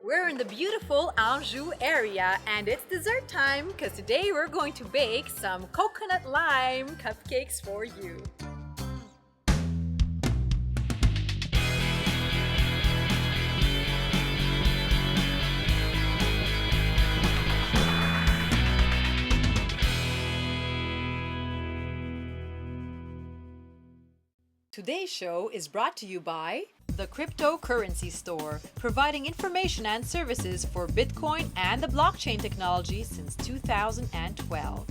We're in the beautiful Anjou area and it's dessert time because today we're going to bake some coconut lime cupcakes for you. Today's show is brought to you by the Cryptocurrency Store, providing information and services for Bitcoin and the blockchain technology since 2012.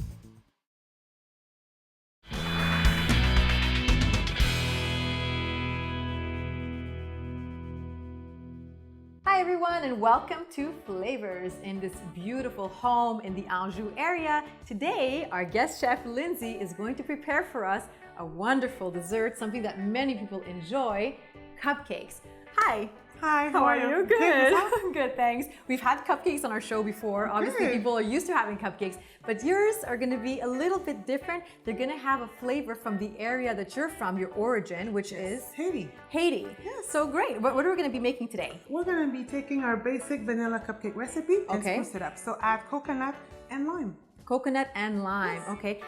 Hi everyone and welcome to Flavors in this beautiful home in the Anjou area. Today, our guest chef Lindsay is going to prepare for us a wonderful dessert, something that many people enjoy, cupcakes. Hi. Hi, how are you? Good. Good, thanks. We've had cupcakes on our show before. Obviously, Good. people are used to having cupcakes, but yours are going to be a little bit different. They're going to have a flavor from the area that you're from, your origin, which is Haiti. Haiti. Yes. So great. What are we going to be making today? We're going to be taking our basic vanilla cupcake recipe and Okay. spruce it up. So add coconut and lime. Coconut and lime. Yes. Okay.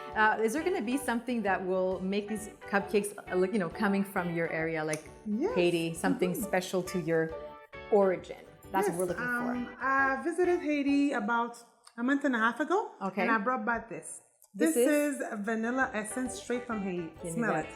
Is there going to be something that will make these cupcakes, coming from your area, like Yes. Haiti, something special to your origin? That's what we're looking for. I visited Haiti about a month and a half ago. Okay. And I brought back this. This This is? is vanilla essence straight from Haiti. Give me Smell that. it.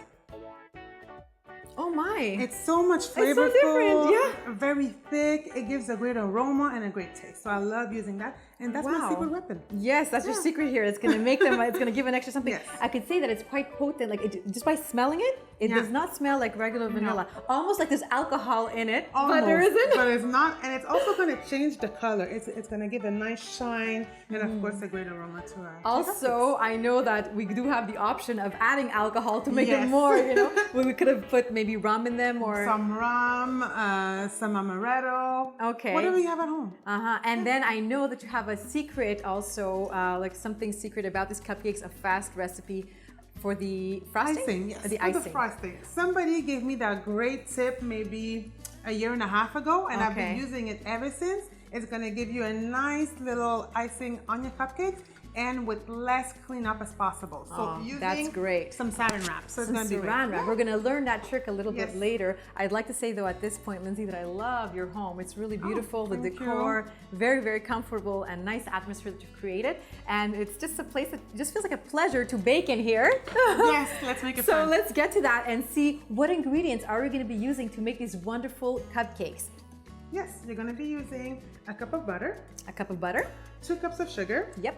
Oh my! It's so much so flavorful. different, yeah. Very thick. It gives a great aroma and a great taste. So I love using that. And that's my Wow. secret weapon. Yes, that's your Yeah. secret here. It's going to make them. It's going to give an extra something. Yes. I could say that it's quite potent. Like just by smelling it, it Yeah. does not smell like regular vanilla. Almost like there's alcohol in it, but Almost, there isn't. But it's not, and it's also going to change the color. It's going to give a nice shine and, of course, a great aroma to it. Also, I know that we do have the option of adding alcohol to make it Yes. more. We could have put maybe rum in them or. Some rum, some amaretto. Okay. Whatever you have at home. And then I know that you have a secret also, like something secret about these cupcakes, a fast recipe for the frosting? Icing, yes. The for icing. the frosting. Somebody gave me that great tip maybe a year and a half ago, and I've Okay. been using it ever since. It's going to give you a nice little icing on your cupcakes and with less cleanup as possible. So Oh, using that's great. some saran wrap. So it's Some going to be great. saran wrap. Yeah. We're going to learn that trick a little bit Yes. later. I'd like to say though at this point, Lindsay, that I love your home. It's really beautiful. The thank decor, very, very comfortable and nice atmosphere that you've created. And it's just a place that just feels like a pleasure to bake in here. Yes, let's make it So fun. let's get to that and see what ingredients are we going to be using to make these wonderful cupcakes. Yes, you're going to be using a cup of butter, A cup of butter. 2 cups of sugar, Yep.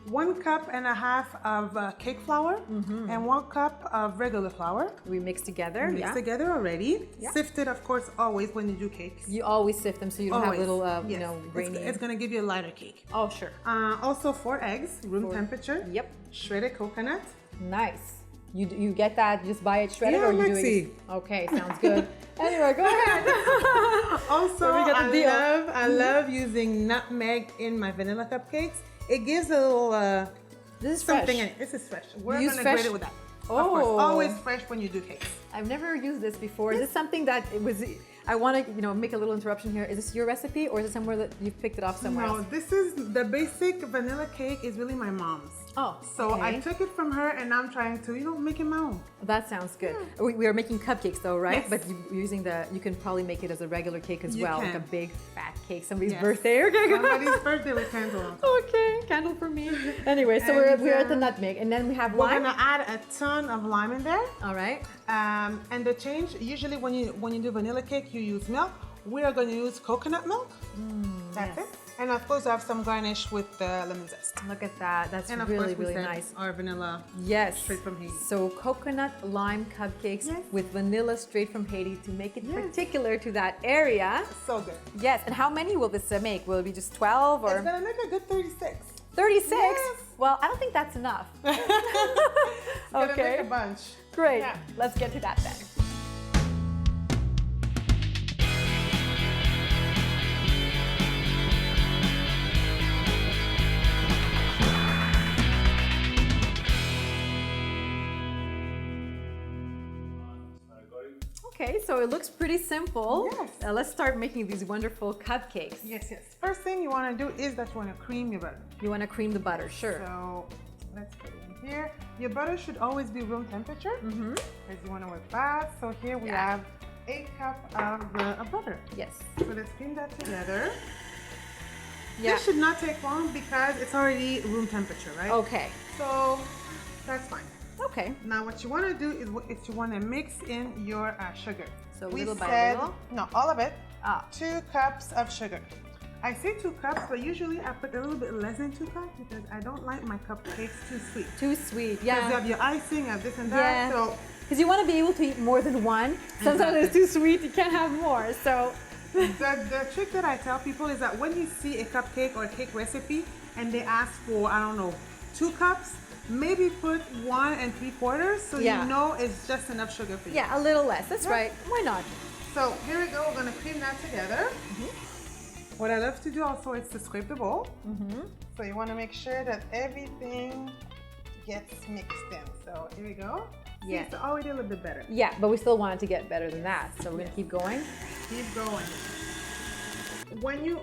1 cup and a half of cake flour, and 1 cup of regular flour. We mix together. Mix Yeah. together already. Yeah. Sifted, of course, always when you do cakes. You always sift them so you don't have Always. little, Yes. grainy. It's going to give you a lighter cake. Oh, sure. Also 4 eggs, room temperature. Yep. Shredded coconut. Nice. You get that? You just buy it shredded, Yeah, or you do Lexi. it? Okay, sounds good. Anyway, go ahead. Also, we get the deal. Mm-hmm. I love using nutmeg in my vanilla cupcakes. It gives a little This is something fresh. in it. This is fresh. We're use going to fresh- grate it with that. Oh. Of course, always fresh when you do cakes. I've never used this before. Is this something that it was? I want to, make a little interruption here. Is this your recipe, or is it somewhere that you've picked it off somewhere No, else? this is the basic vanilla cake is really my mom's. Oh, So I okay. took it from her and I'm trying to, make it my own. That sounds good. We are making cupcakes though, right? Yes. But you're using you can probably make it as a regular cake as You well, like can. a big fat cake, somebody's Yes. birthday. Okay, good. Somebody's birthday with candle. Okay, candle for me. Anyway, so And, we're at the nutmeg, and then we have We're lime. gonna add a ton of lime in there. All right. And the change, usually when you do vanilla cake, you use milk. We are going to use coconut milk. That's yes. it. And of course, I have some garnish with lemon zest. Look at that. That's And of really, course, we really said nice. our vanilla. Yes. Straight from Haiti. So coconut lime cupcakes Yes. with vanilla straight from Haiti to make it Yes. particular to that area. So good. Yes. And how many will this make? Will it be just 12 It's or going to make a good 36. 36? Yes. Well, I don't think that's enough. It's going to Okay. make a bunch. Great. Yeah. Let's get to that then. Okay, so it looks pretty simple. Yes. Let's start making these wonderful cupcakes. Yes, yes. First thing you want to do is that you want to cream your butter. You want to cream the butter, sure. So let's put it in here. Your butter should always be room temperature because you want to work fast. So here we have 8 cups of butter. Yes. So let's cream that together. Yeah. This should not take long because it's already room temperature, right? Okay. So that's fine. Okay. Now what you want to do is you want to mix in your sugar. So we little by said, little? No, all of it. 2 Ah. cups of sugar. I say 2 cups, but usually I put a little bit less than 2 cups because I don't like my cupcakes too sweet. Too sweet, Because you yeah. have your icing, you have this and that. Yeah. So Because you want to be able to eat more than one. Sometimes it's too sweet, you can't have more. So the trick that I tell people is that when you see a cupcake or a cake recipe and they ask for, I don't know, 2 cups, maybe put 1 3/4 so Yeah. you know it's just enough sugar for you. yeah, a little less. That's right. Why not? So here we go, we're gonna cream that together. What I love to do also is to scrape the bowl. So you wanna make sure that everything gets mixed in. So here we go. See, Yeah. it's already a little bit better. Yeah, but we still want it to get better than that. So we're gonna keep going. Keep going.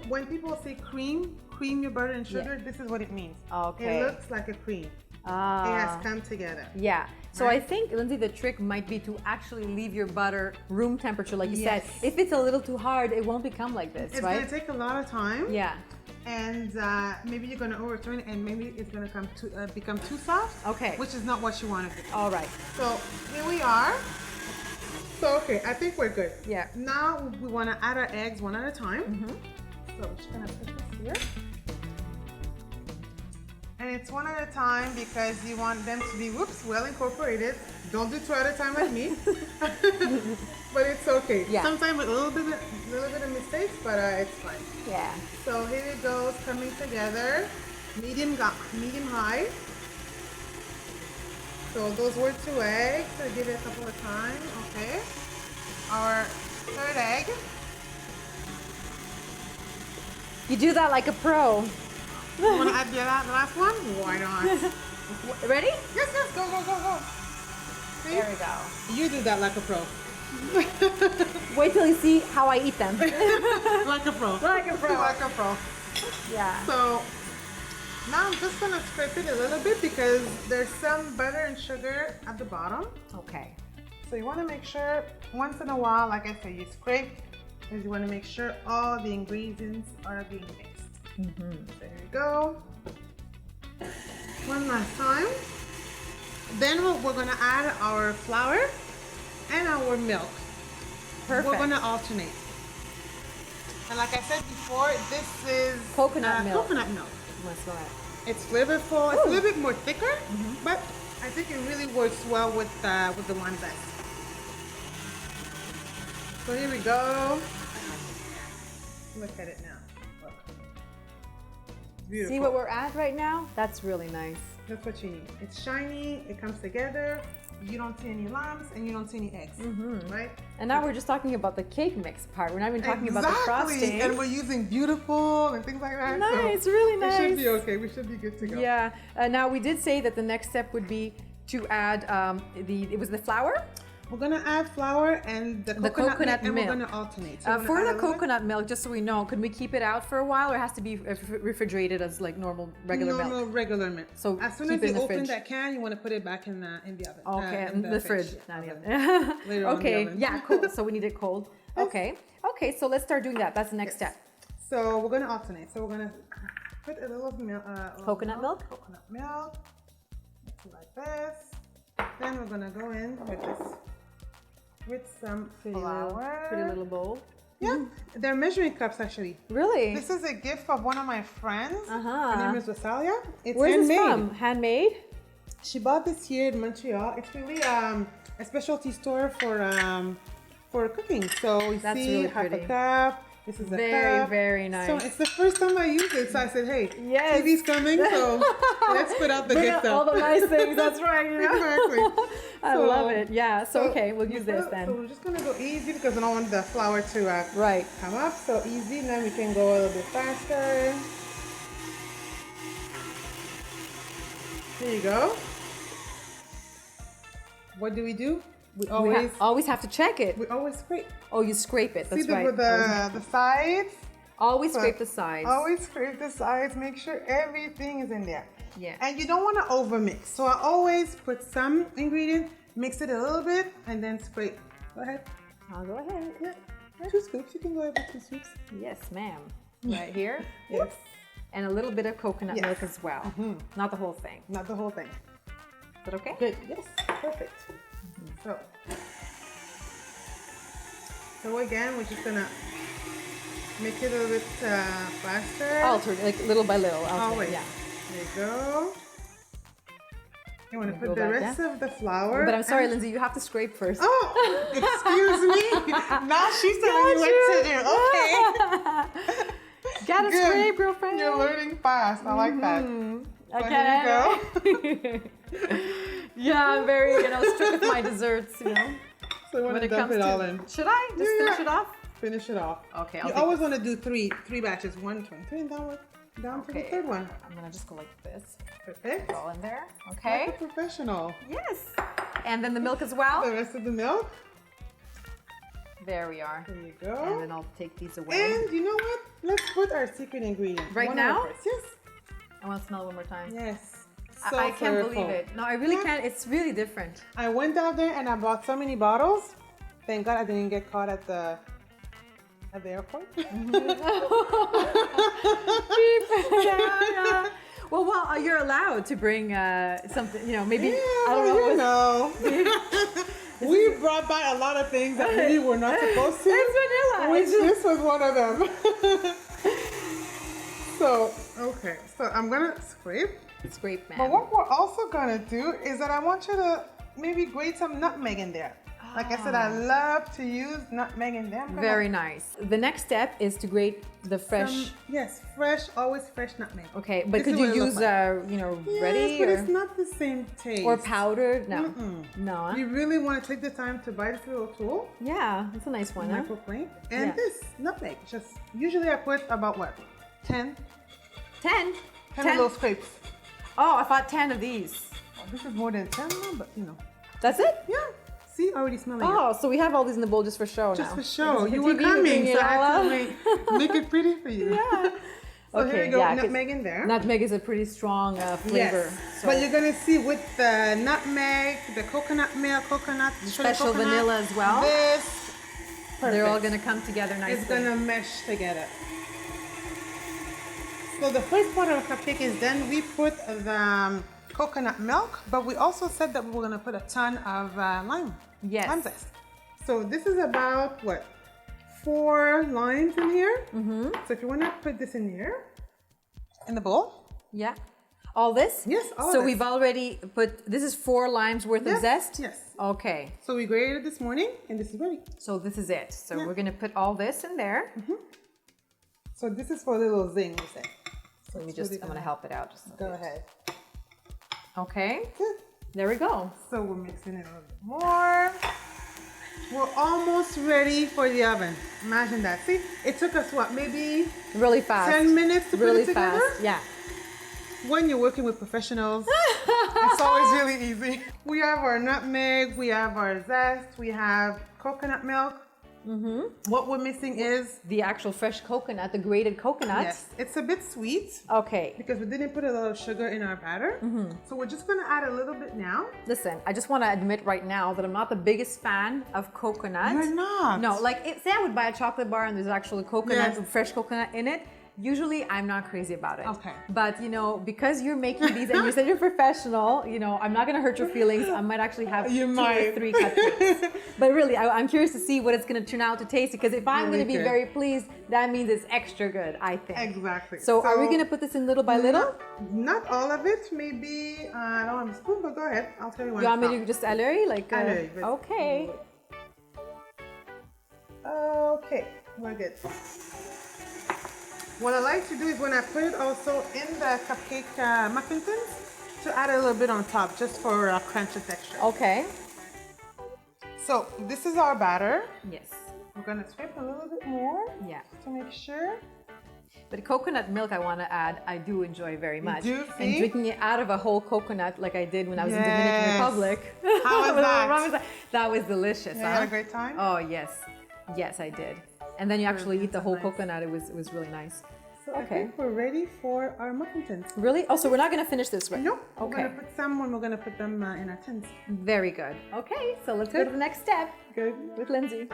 When people say cream your butter and sugar, this is what it means. Okay. It looks like a cream. Ah. It has come together. Yeah. So Right? I think, Lindsay, the trick might be to actually leave your butter room temperature, like you Yes. said. If it's a little too hard, it won't become like this, It's right? gonna take a lot of time. Yeah. And maybe you're gonna overturn it, and maybe it's gonna become too soft. Okay. Which is not what you want to do. All right. So here we are. So okay, I think we're good. Yeah. Now we want to add our eggs one at a time. So I'm just gonna put this here. And it's one at a time because you want them to be, well incorporated. Don't do 2 at a time like me. But it's okay. Yeah. Sometimes with a little bit of mistakes, but it's fine. Yeah. So here it goes, coming together, medium high. So those were 2 eggs. So give it a couple of times. Okay. Our 3rd egg. You do that like a pro. You want to add the last one? Why not? Ready? Yes, go. See? There we go. You do that like a pro. Wait till you see how I eat them. Like a pro. Like a pro. Like a pro. Yeah. So now I'm just gonna scrape it a little bit because there's some butter and sugar at the bottom. Okay. So you want to make sure once in a while, like I said, you scrape because you want to make sure all the ingredients are being mixed. So here we go. One last time. Then we're gonna add our flour and our milk. Perfect. We're gonna alternate. And like I said before, this is Coconut milk. Coconut milk. Let's go ahead. It's flavorful. It's a little bit more thicker, but I think it really works well with the wine zest. So here we go. Look at it now. Look. Beautiful. See what we're at right now? That's really nice. That's what you need. It's shiny. It comes together. You don't see any lumps and you don't see any eggs, right? And now we're just talking about the cake mix part. We're not even talking about the frosting. And we're using beautiful and things like that. Nice, so really We should nice. be okay. We should be good to go. Yeah. Now we did say that the next step would be to add it was the flour? We're gonna add flour and the coconut and milk. we're gonna alternate. So we're gonna For add the a little bit. coconut milk, just so we know, could we keep it out for a while or it has to be refrigerated as like regular milk? Normal, regular milk. So as soon keep as it in you the open fridge. that can, you want to put it back in the oven. Okay, in the fridge, not the oven. oven. Later on in the Okay, oven. yeah, cool. So we need it cold. Okay, okay. So let's start doing that. That's the next step. So we're gonna alternate. So we're gonna put a little milk. Coconut milk? Coconut milk. Like this. Then we're gonna go in with some flour. Pretty little bowl. Yeah, they're measuring cups actually. Really? This is a gift of one of my friends. Uh-huh. Her name is Rosalia. It's Where's handmade. this from? Handmade? She bought this here in Montreal. It's really a specialty store for cooking. So we That's see really half pretty. a cup. This is a Very, cup. very nice. So it's the first time I use it. So I said, hey, Yes. TV's coming, so let's put out the Bring gift out all the nice things. That's right. You know? Exactly. I So- love it. Yeah. So okay, we'll use this So then. we're just gonna go easy because I don't want the flour to Right. come up. So easy, and then we can go a little bit faster. There you go. What do? We always always have to check it. we always scrape. Oh, you scrape it. That's See right. the sides. Always scrape the sides. Always scrape the sides. Make sure everything is in there. Yeah. And you don't want to overmix. So I always put some ingredient, mix it a little bit, and then scrape. Go ahead. I'll go ahead. Yeah. 2 scoops. You can go ahead with 2 scoops. Yes, ma'am. Right here. Yes. And a little bit of coconut Yes. milk as well. Not the whole thing. Not the whole thing. Is that okay? Good. Yes. Perfect. So again, we're just gonna make it a little bit faster. Alter, like little by little. Always. Yeah. There you go. You want to put Go the back rest of the flour. But I'm sorry, and- Lindsay, you have to scrape first. Oh, excuse me. Now she's telling me what to do. Okay. Gotta Good. scrape, girlfriend. You're learning fast. I like that. So Okay. Yeah, I'm very, strict with my desserts, So you want when to it dump comes it all to. in. Should I just Yeah. finish it off? Finish it off. Okay, You always want to do three batches. 1, 2, 3, and down to the third one. I'm gonna just go like this. Perfect. All in there. Like Okay. a professional. Yes. And then the milk as well. The rest of the milk. There we are. There you And go. then I'll take these away. And you know what? Let's put our secret ingredient. Right One now? more first. Yes. I want to smell it one more time. Yes. I can't flavorful. believe it. No, I really Yeah. can't. It's really different. I went out there and I bought so many bottles. Thank God I didn't get caught at the airport. Yeah. Well, you're allowed to bring something, maybe, Yeah, I don't know. you know. We brought by a lot of things that maybe we're not supposed to. It's vanilla. Which It's just- this was one of them. Okay, so I'm gonna scrape. Scrape, man. But what we're also gonna do is that I want you to maybe grate some nutmeg in there. Like I said, I love to use nutmeg in there. I'm gonna- Very nice. The next step is to grate the fresh. Yes, fresh, always fresh nutmeg. Okay, but This could is you what it looks use, Yes, ready but or, it's not the same taste. or powdered? No. No. Huh? You really want to take the time to buy this little tool, Yeah, that's a nice one, huh? microplane, and Yeah. this nutmeg. Just usually I put about what? 10 10. of those scrapes. Oh, I thought 10 of these. Oh, this is more than 10, but That's it? Yeah. See, already smelling it. Oh, so we have all these in the bowl just for show now. Just for show. It's You for were TV, coming, bring it so I all had out. to make it pretty for you. Yeah. So here Okay, you go, yeah, 'cause nutmeg in there. Nutmeg is a pretty strong flavor. Yes. So But you're gonna see with the nutmeg, the coconut milk, sugar special coconut, vanilla as well. This, they're all perfect. going to come together nicely. It's gonna mesh together. So the first part of the cupcake is done. We put the coconut milk, but we also said that we were gonna put a ton of lime. Yes. Lime zest. So this is about what? 4 limes in here. So if you wanna put this in here, in the bowl. Yeah. All this? Yes, all So of this. we've already put, this is 4 limes worth of Yes, zest? yes. Okay. So we grated it this morning, and this is ready. So this is it. So we're going to put all this in there. So this is for a little zing, we say. So we just, I'm going to help it out. Just a Go bit. ahead. Okay. Good. There we go. So we're mixing it a little bit more. We're almost ready for the oven. Imagine that. See, it took us what, maybe Really fast. 10 minutes to Really put it together? fast. Yeah. When you're working with professionals, it's always really easy. We have our nutmeg, we have our zest, we have coconut milk. What we're missing is, The actual fresh coconut, the grated coconut. yes, it's a bit sweet Okay. because we didn't put a lot of sugar in our batter. So we're just gonna add a little bit now. Listen, I just want to admit right now that I'm not the biggest fan of coconut. You're not. No, like say I would buy a chocolate bar and there's actually coconut, Yes. fresh coconut in it. Usually I'm not crazy about it. Okay. But because you're making these and you said you're professional, I'm not gonna hurt your feelings. I might actually have You 2 or might. 3 cupcakes. But really, I'm curious to see what it's gonna turn out to taste because if I'm Really gonna be good. very pleased, that means it's extra good, I think. Exactly. So are we gonna put this in little by little? Not all of it, maybe, I don't have a spoon, but go ahead. I'll tell you when You want me to to just alert? Like, Alert, but- okay. Okay, we're good. What I like to do is when I put it also in the cupcake muffin tins, to add a little bit on top just for crunchy texture. Okay. So this is our batter. Yes. We're gonna scrape a little bit more Yeah. to make sure. But coconut milk, I want to add, I do enjoy very much. do? And See? drinking it out of a whole coconut like I did when I was in Dominican Yes. Republic. How was that? That was delicious. You had a great time? Oh, yes. Yes, I did. And then you actually eat the whole nice. coconut. It was really nice. So I think we're ready for our muffin tins. Really? Oh, so we're not going to finish this right? No, we're Okay. gonna put some when we're gonna put them in our tins. Very good. Okay, so let's go to the next step. Good. With Lindsay.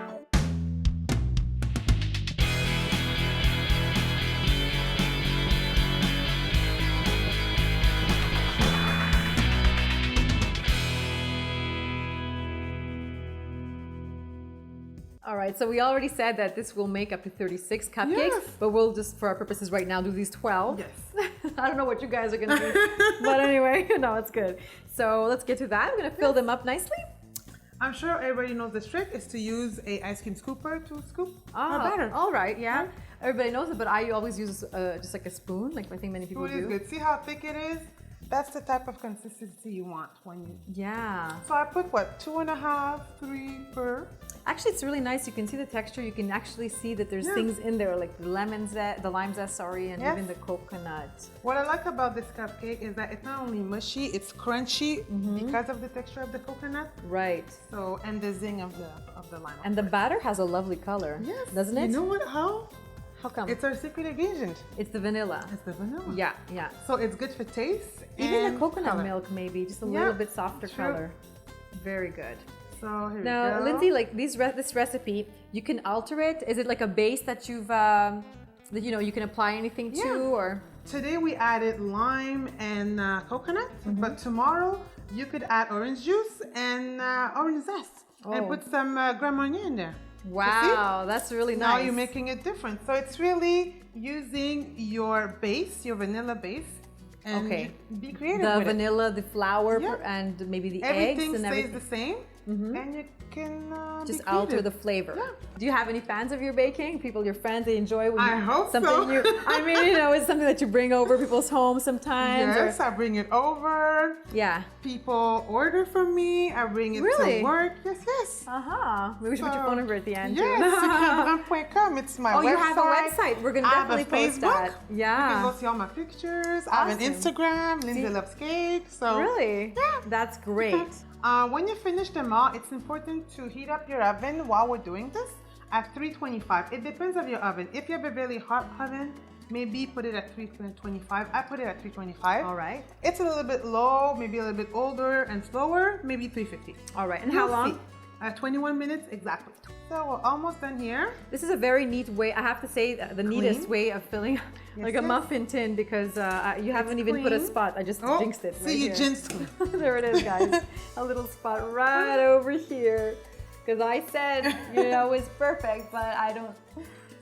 All right, so we already said that this will make up to 36 cupcakes, Yes. but we'll just, for our purposes right now, do these 12. Yes. I don't know what you guys are gonna do, but anyway, no, it's good. So let's get to that. We're gonna fill them up nicely. I'm sure everybody knows the trick is to use a ice cream scooper to scoop our batter. All right, yeah. Everybody knows it, but I always use just like a spoon, like I think many people Food is do. good. See how thick it is? That's the type of consistency you want when you. Yeah. So I put what, 2.5, 3 per. Actually, it's really nice. You can see the texture. You can actually see that there's things in there like the lime zest, sorry, and Yes. even the coconut. What I like about this cupcake is that it's not only mushy, it's crunchy because of the texture of the coconut. Right. So and the zing of the lime. And the batter has a lovely color. Yes. Doesn't it? You know what? How? How come? It's our secret ingredient. It's the vanilla. It's the vanilla. Yeah, yeah. So it's good for taste. Even and the coconut color. milk, maybe just a Yeah, little bit softer true. color. Very good. So here Now, we go. Lindsay, like this recipe, you can alter it. Is it like a base that you've that you can apply anything to, Yeah. or? Today we added lime and coconut, but tomorrow you could add orange juice and orange zest and Oh. put some Grand Marnier in there. Wow, that's really nice. Now you're making it different. So it's really using your base, your vanilla base, and Okay. be creative The with vanilla, the flour, Yeah. and maybe the it. Everything eggs and stays everything. the same, and you can Just be alter creative. the flavor. Yeah. Do you have any fans of your baking? People, your friends, they enjoy when I you, hope something so. I mean, it's something that you bring over people's homes sometimes. Yes, I bring it over. Yeah. People order from me. I bring it Really? to work. Yes, yes. Uh-huh. Maybe we should put your phone number at the end Yes, too. secretbrand.com. It's my Oh, website. you have a website. We're gonna I have a definitely post Facebook. that. You can Yeah. go see all my pictures. I have an Awesome. Instagram, Lindsay Loves Cake. So Really? Yeah. That's great. When you finish them all, it's important to heat up your oven while we're doing this at 325. It depends on your oven. If you have a really hot oven, maybe put it at 325. I put it at 325. All right. It's a little bit low, maybe a little bit older and slower, maybe 350. All right. And how You'll long? see. 21 minutes exactly. So we're almost done here. This is a very neat way. I have to say, the neatest Clean. way of filling like a yes. muffin tin because you haven't even put a clean. spot. I just Oh, jinxed it. see right you here. jinxed me. There it is, guys. A little spot right over here. Because I said, it's perfect, but I don't.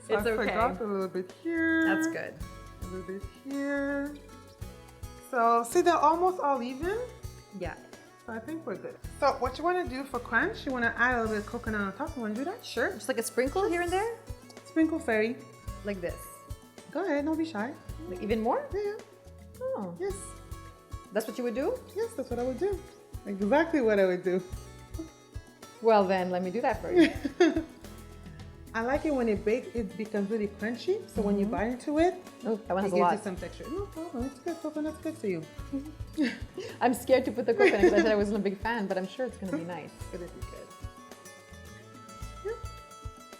So It's I okay. forgot a little bit here. That's good. A little bit here. So see, they're almost all even. Yeah. So I think we're good. So what you want to do for crunch, you want to add a little bit of coconut on top. You want to do that? Sure. Just like a sprinkle here and there, Sprinkle fairy. like this. Go ahead, don't be shy. Like even more. Yeah, Oh, yes, that's what you would do. yes, that's what I would do. Exactly what I would do. Well, then let me do that for you. I like it when it bakes, it becomes really crunchy. So when you bite into it, Oh, that one it has a gives lot. you some texture. No problem, it's good. Coconut's good for you. I'm scared to put the coconut because I said I wasn't a big fan, but I'm sure it's gonna be nice. It'll be good.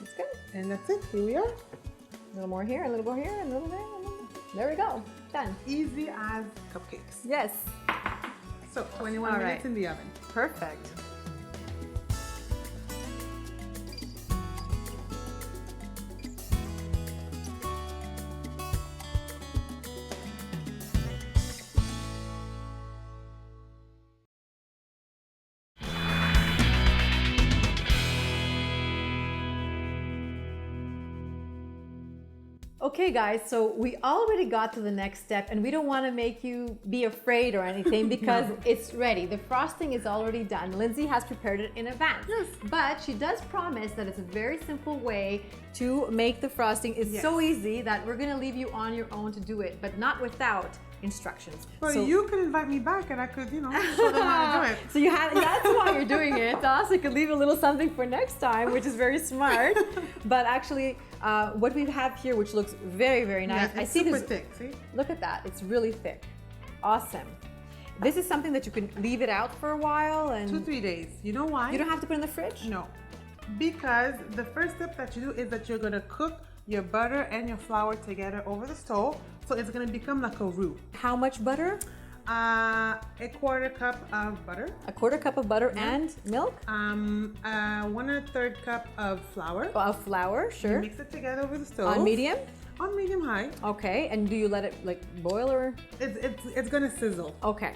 It's good. And that's it. Here we are. A little more here, a little more here, and a little there. A little... There we go. Done. Easy as cupcakes. Yes. So 21 All minutes right. in the oven. Perfect. Okay guys, so we already got to the next step and we don't want to make you be afraid or anything because it's ready. The frosting is already done. Lindsay has prepared it in advance. Yes. But she does promise that it's a very simple way to make the frosting. It's so easy that we're going to leave you on your own to do it, but not without instructions. But you could invite me back and I could, you know, show them how to do it. So you have, that's why you're doing it. Also, you could leave a little something for next time, which is very smart. But actually, what we have here, which looks very, very nice. Yeah, I see super this. thick, see? Look at that. It's really thick. Awesome. This is something that you can leave it out for a while and 2-3 days. You know why? you don't have to put it in the fridge? No. Because the first step that you do is that you're gonna cook your butter and your flour together over the stove. So it's gonna become like a roux. How much butter? A 1/4 cup of butter. A 1/4 cup of butter and milk? 1 1/3 cup of flour. Of flour, sure. Mix it together over the stove. On medium? On medium high. Okay. And do you let it like boil or? It's gonna sizzle. Okay.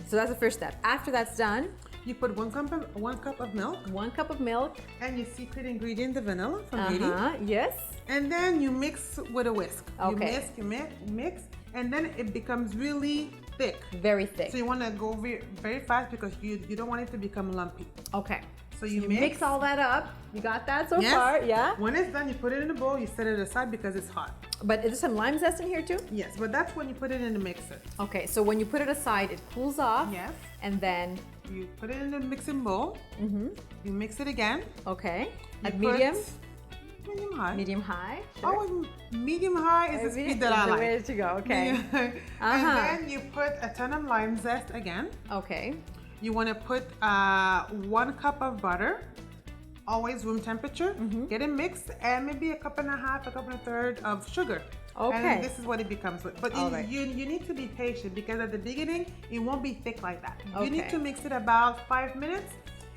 So that's the first step. After that's done, You put 1 cup of milk 1 cup of milk. and your secret ingredient, the vanilla from Haiti. Yes. And then you mix with a whisk. Okay. You mix, and then it becomes really thick. Very thick. So you want to go very, very fast because you don't want it to become lumpy. Okay. So you mix all that up. You got that so Yes. far? Yeah. When it's done, you put it in a bowl. You set it aside because it's hot. But is there some lime zest in here too? Yes, but that's when you put it in the mixer. Okay. So when you put it aside, it cools off. Yes. And then, You put it in the mixing bowl. You mix it again. okay. You At put medium? Medium high. Medium high? Oh, medium high is the speed that I the way like. to go. Okay. And then you put a ton of lime zest again. Okay. You want to put 1 cup of butter, always room temperature. Get it mixed, and maybe a cup and a half, a cup and a third of sugar. Okay. And this is what it becomes with. But All right. you need to be patient because at the beginning it won't be thick like that. You need Okay. to mix it about 5 minutes,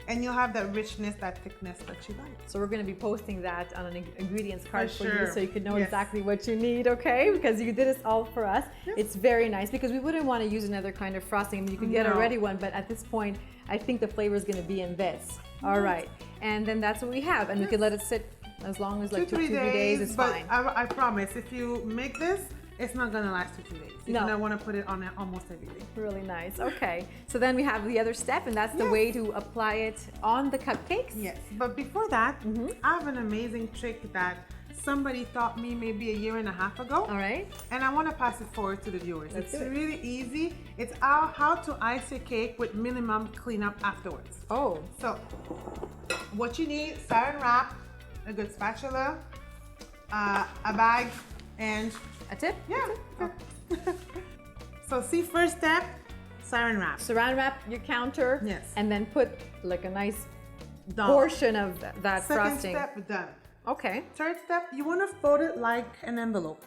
and you'll have that richness, that thickness that you like. So we're going to be posting that on an ingredients card for you, sure. so you can know Yes. exactly what you need, okay? Because you did it all for us. Yes. It's very nice because we wouldn't want to use another kind of frosting. I mean, you could get a No. ready one, but at this point, I think the flavor is going to be in this. All right. And then that's what we have. And we can let it sit as long as like 2-3 2-3 days is but fine. I promise, if you make this, it's not gonna last 2-3 days. You're No. gonna want to put it on almost every day. Really nice. Okay. So then we have the other step, and that's the Yes. way to apply it on the cupcakes. Yes, but before that, I have an amazing trick that somebody taught me maybe a year and a half ago. All right. And I want to pass it forward to the viewers. Let's It's do it. really easy. It's how to ice your cake with minimum cleanup afterwards. Oh, So, what you need: saran wrap, a good spatula, a bag, and a tip? yeah. So see, first step, saran wrap. Saran wrap your counter. Yes. And then put like a nice Done. portion of that Second frosting. step, done. Okay. Third step, you want to fold it like an envelope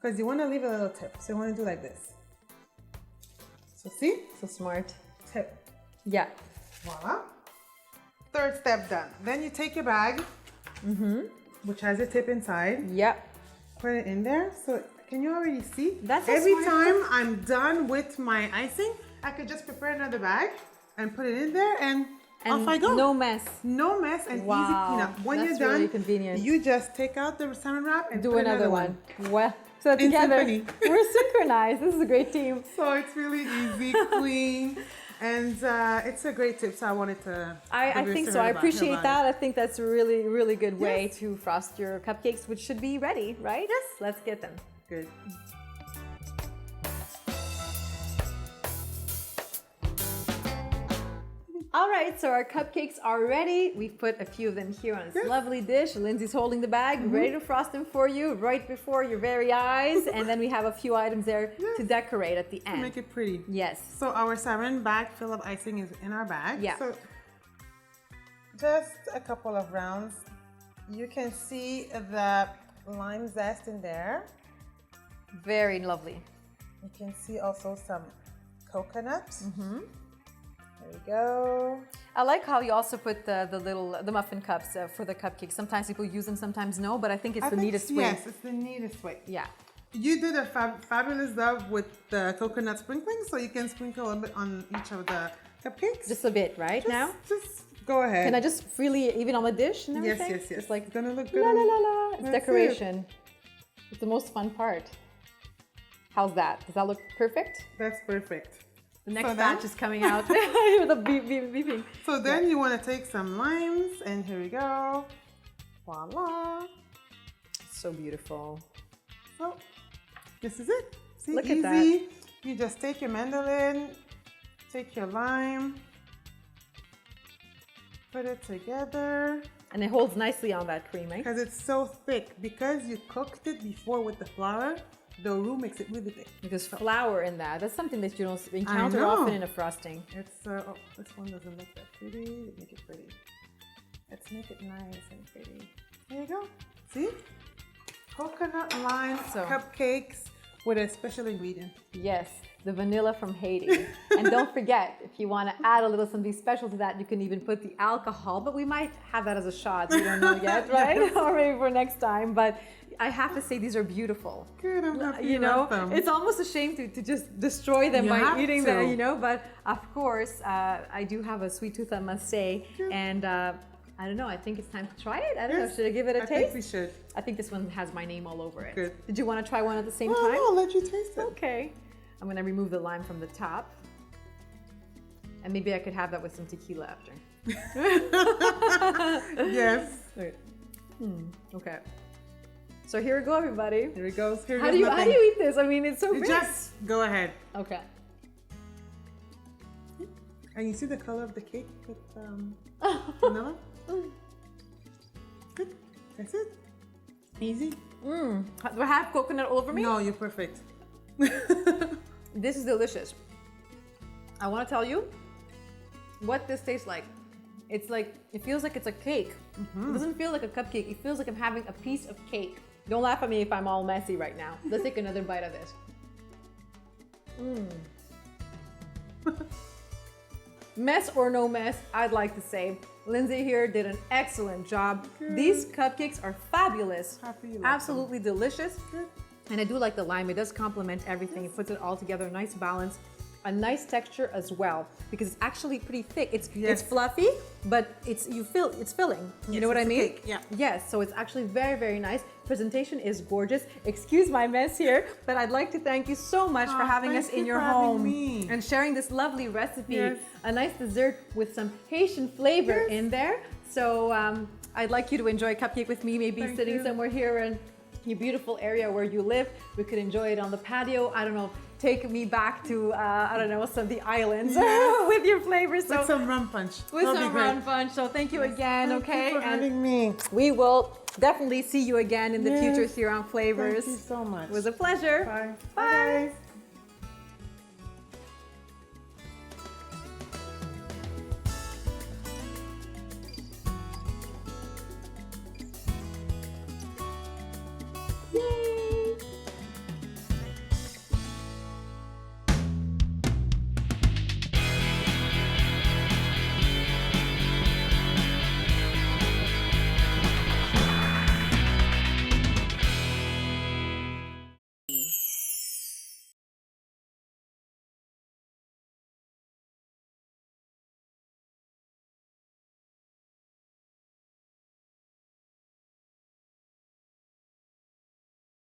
because you want to leave a little tip. So you want to do like this. So see, So smart. tip. Yeah. Voila. Third step done. Then you take your bag, which has a tip inside. Yep. Put it in there. So can you already see? That's a every smart time I'm done with my icing, I could just prepare another bag and put it in there, and off I go. No mess. No mess and Wow, easy cleanup. When that's you're done, really convenient. you just take out the saran wrap and Do put another one. Well, so In together symphony. we're synchronized. This is a great team. So it's really easy, clean, and it's a great tip. So I wanted to. I think so. I appreciate that. I think that's a really, really good way to frost your cupcakes, which should be ready, right? Yes. Let's get them. Good. All right, so our cupcakes are ready. We've put a few of them here on this lovely dish. Lindsay's holding the bag, ready to frost them for you right before your very eyes. And then we have a few items there to decorate at the end. Make it pretty. Yes. So our saran bag full of icing is in our bag. Yeah. So just a couple of rounds. You can see the lime zest in there. Very lovely. You can see also some coconut. There we go. I like how you also put the muffin cups for the cupcakes. Sometimes people use them, sometimes no, but I think it's the neatest way. Yes, it's the neatest way. Yeah. You did a fabulous job with the coconut sprinkling, so you can sprinkle a bit on each of the cupcakes. Just a bit, right now? Just go ahead. Can I just freely, even on the dish and Yes, everything? yes, yes. Just like, It's gonna look good. la la la la. It's That's decoration. It's the most fun part. How's that? Does that look perfect? That's perfect. The next So batch then- is coming out with a beeping. So then you want to take some limes, and here we go. Voila. So beautiful. So this is it. See, Look easy. at that. You just take your mandolin, take your lime, put it together. And it holds nicely on that cream, eh? Because it's so thick. Because you cooked it before with the flour, the roux makes it really thick. Because flour in that, that's something that you don't encounter know. often in a frosting. It's, oh, this one doesn't look that pretty. Make it pretty. Let's make it nice and pretty. There you go. See? Coconut lime So- cupcakes with a special ingredient. Yes, the vanilla from Haiti. And don't forget, if you want to add a little something special to that, you can even put the alcohol, but we might have that as a shot. We don't know yet, right? Yes. Or maybe for next time. But I have to say, these are beautiful. Good, I'm happy You know, love them. it's almost a shame to just destroy them You by have eating to. them, you know. But of course, I do have a sweet tooth, I must say. And I don't know, I think it's time to try it. I don't know, Yes, should I give it a I taste? think we should. I think this one has my name all over it. Good. Did you want to try one at the same Oh, time? no, I'll let you taste it. Okay. I'm gonna remove the lime from the top. And maybe I could have that with some tequila after. Yes. Okay. So here we go, everybody. Here it goes. Here How goes do you nothing. eat this? I mean, it's so You big. just go ahead. Okay. And you see the color of the cake with vanilla? Good. That's it. Easy. Do I have coconut all over me? No, you're perfect. This is delicious. I want to tell you what this tastes like. It's like, it feels like it's a cake. It doesn't feel like a cupcake. It feels like I'm having a piece of cake. Don't laugh at me if I'm all messy right now. Let's take another bite of this. Mess or no mess, I'd like to say. Lindsay here did an excellent job. These cupcakes are fabulous. Happy you like Absolutely delicious. Good. And I do like the lime. It does complement everything. It puts it all together, a nice balance. A nice texture as well, because it's actually pretty thick. It's Yes. fluffy, but it's filling. You know what I it's a mean? cake, yeah. Yes, so it's actually very, very nice. Presentation is gorgeous. Excuse my mess here, but I'd like to thank you so much for having thank us you in your for having home me. and sharing this lovely recipe. Yes. A nice dessert with some Haitian flavor Yes. in there. So I'd like you to enjoy a cupcake with me, maybe Thank sitting you. somewhere here in your beautiful area where you live. We could enjoy it on the patio. I don't know, take me back to, I don't know, some of the islands with your flavors. So With some rum punch. with That'll be some great. rum punch. So thank you again, Thank okay? you for And having me. we will definitely see you again in the Yes. future here on Flavors. Thank you so much. It was a pleasure. Bye. Bye. Bye.